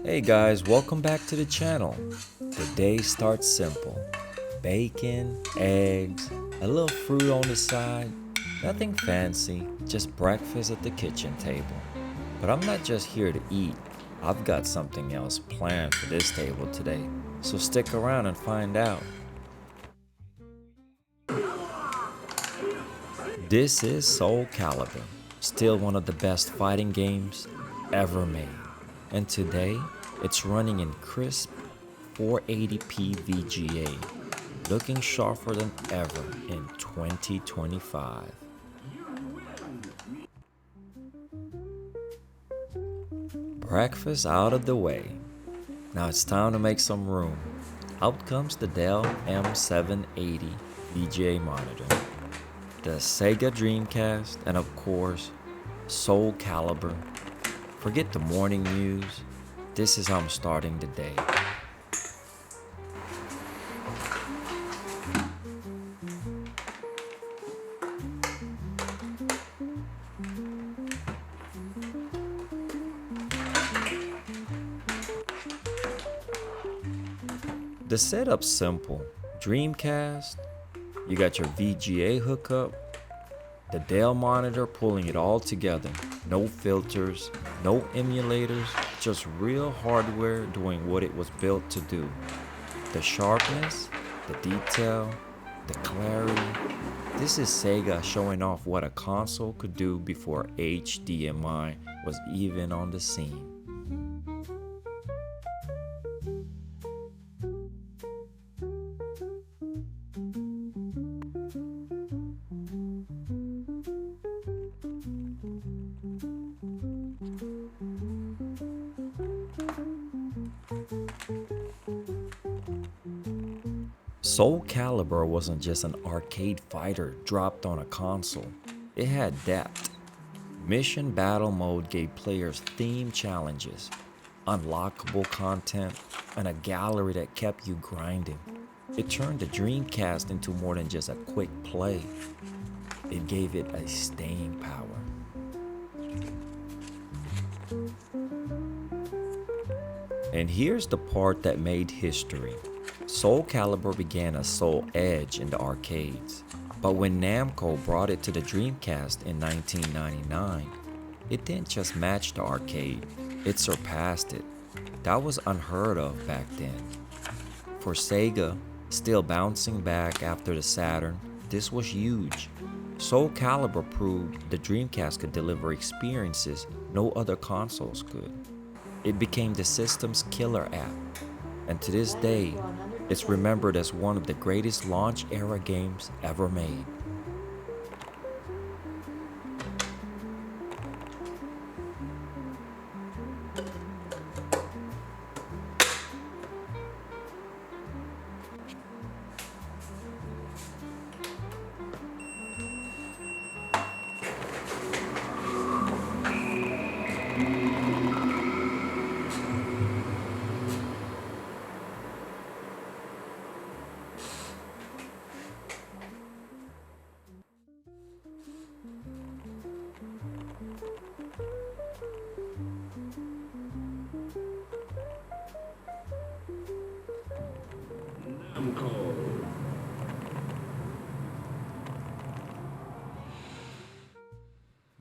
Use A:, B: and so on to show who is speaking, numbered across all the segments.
A: Hey guys, welcome back to the channel. The day starts simple. Bacon, eggs, a little fruit on the side. Nothing fancy, just breakfast at the kitchen table. But I'm not just here to eat. I've got something else planned for this table today. So stick around and find out. This is Soulcalibur, still one of the best fighting games ever made. And today, it's running in crisp 480p VGA, looking sharper than ever in 2025. Breakfast out of the way. Now it's time to make some room. Out comes the Dell M780 VGA monitor, the Sega Dreamcast, and of course, Soulcalibur. Forget the morning news. This is how I'm starting the day. The setup's simple. Dreamcast, you got your VGA hookup, the Dell monitor pulling it all together. No filters, no emulators, just real hardware doing what it was built to do. The sharpness, the detail, the clarity. This is Sega showing off what a console could do before HDMI was even on the scene. Soulcalibur wasn't just an arcade fighter dropped on a console. It had depth. Mission Battle Mode gave players themed challenges, unlockable content, and a gallery that kept you grinding. It turned the Dreamcast into more than just a quick play. It gave it a staying power. And here's the part that made history. Soulcalibur began as Soul Edge in the arcades, but when Namco brought it to the Dreamcast in 1999, it didn't just match the arcade, it surpassed it. That was unheard of back then. For Sega, still bouncing back after the Saturn, this was huge. Soulcalibur proved the Dreamcast could deliver experiences no other consoles could. It became the system's killer app, and to this day, it's remembered as one of the greatest launch era games ever made.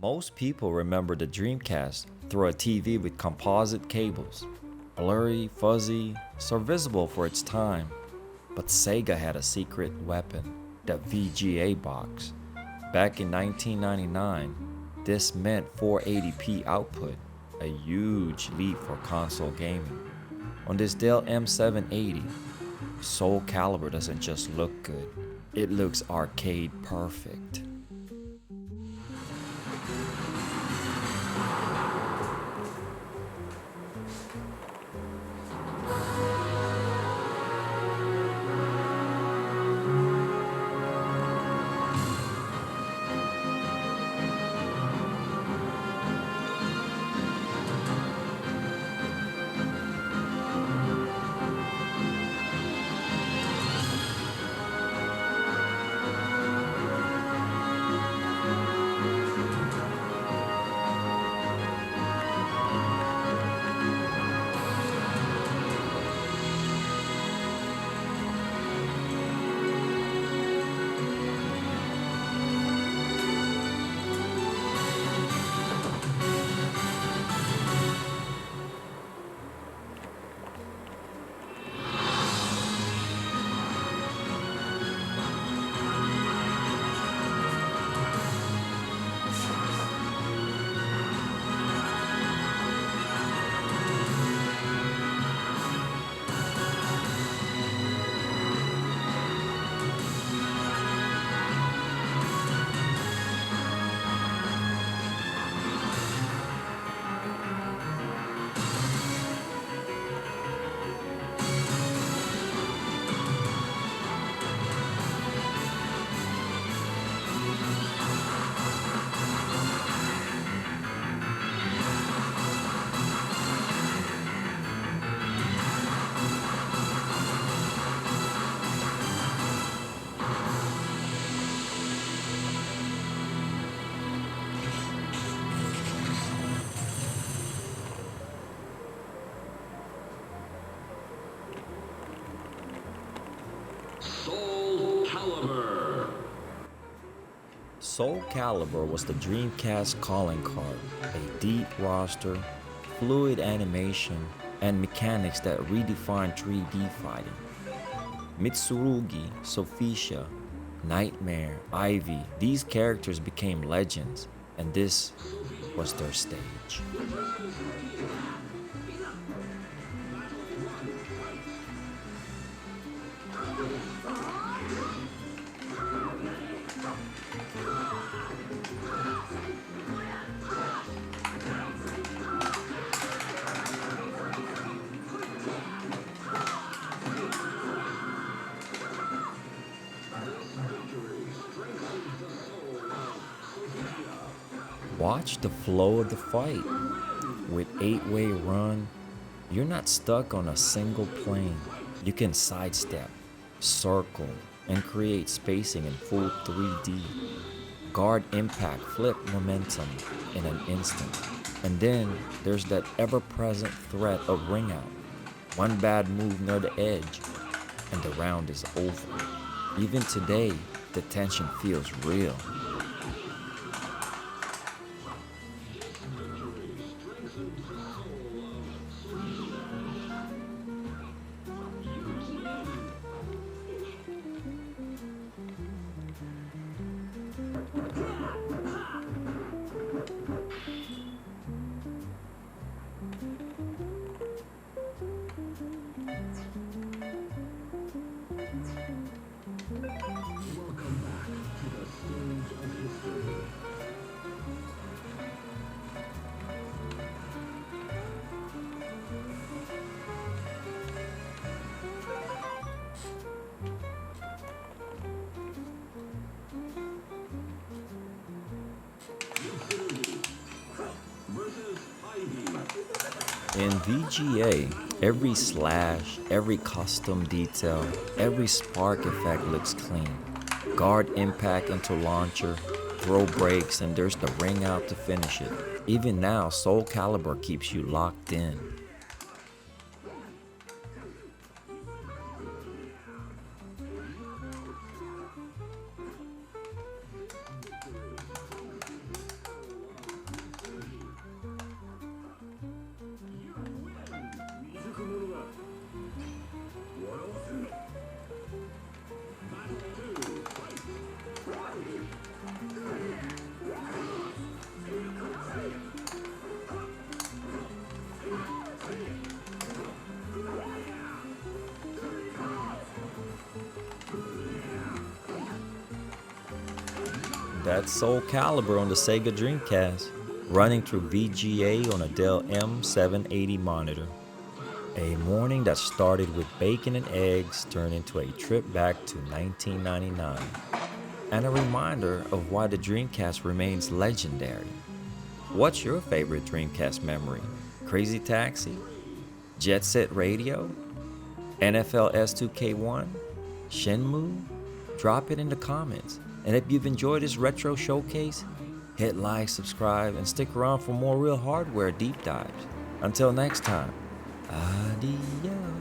A: Most people remember the Dreamcast through a TV with composite cables, blurry, fuzzy, so visible for its time. But Sega had a secret weapon, the VGA box. Back in 1999, this meant 480p output, a huge leap for console gaming. On this Dell M780, Soulcalibur doesn't just look good, it looks arcade perfect. SoulCalibur was the Dreamcast calling card, a deep roster, fluid animation, and mechanics that redefined 3D fighting. Mitsurugi, Sophisha, Nightmare, Ivy, these characters became legends, and this was their stage. Watch the flow of the fight. With 8-way run, you're not stuck on a single plane. You can sidestep, circle, and create spacing in full 3D. Guard impact, flip momentum in an instant. And then there's that ever-present threat of ring out. One bad move near the edge, and the round is over. Even today, the tension feels real. In VGA, every slash, every custom detail, every spark effect looks clean. Guard impact into launcher, throw breaks, and there's the ring out to finish it. Even now, SoulCalibur keeps you locked in. That's SoulCalibur on the Sega Dreamcast, running through VGA on a Dell M780 monitor. A morning that started with bacon and eggs turned into a trip back to 1999, and a reminder of why the Dreamcast remains legendary. What's your favorite Dreamcast memory? Crazy Taxi? Jet Set Radio? NFL S2K1? Shenmue? Drop it in the comments. And if you've enjoyed this retro showcase, hit like, subscribe, and stick around for more real hardware deep dives. Until next time, adios.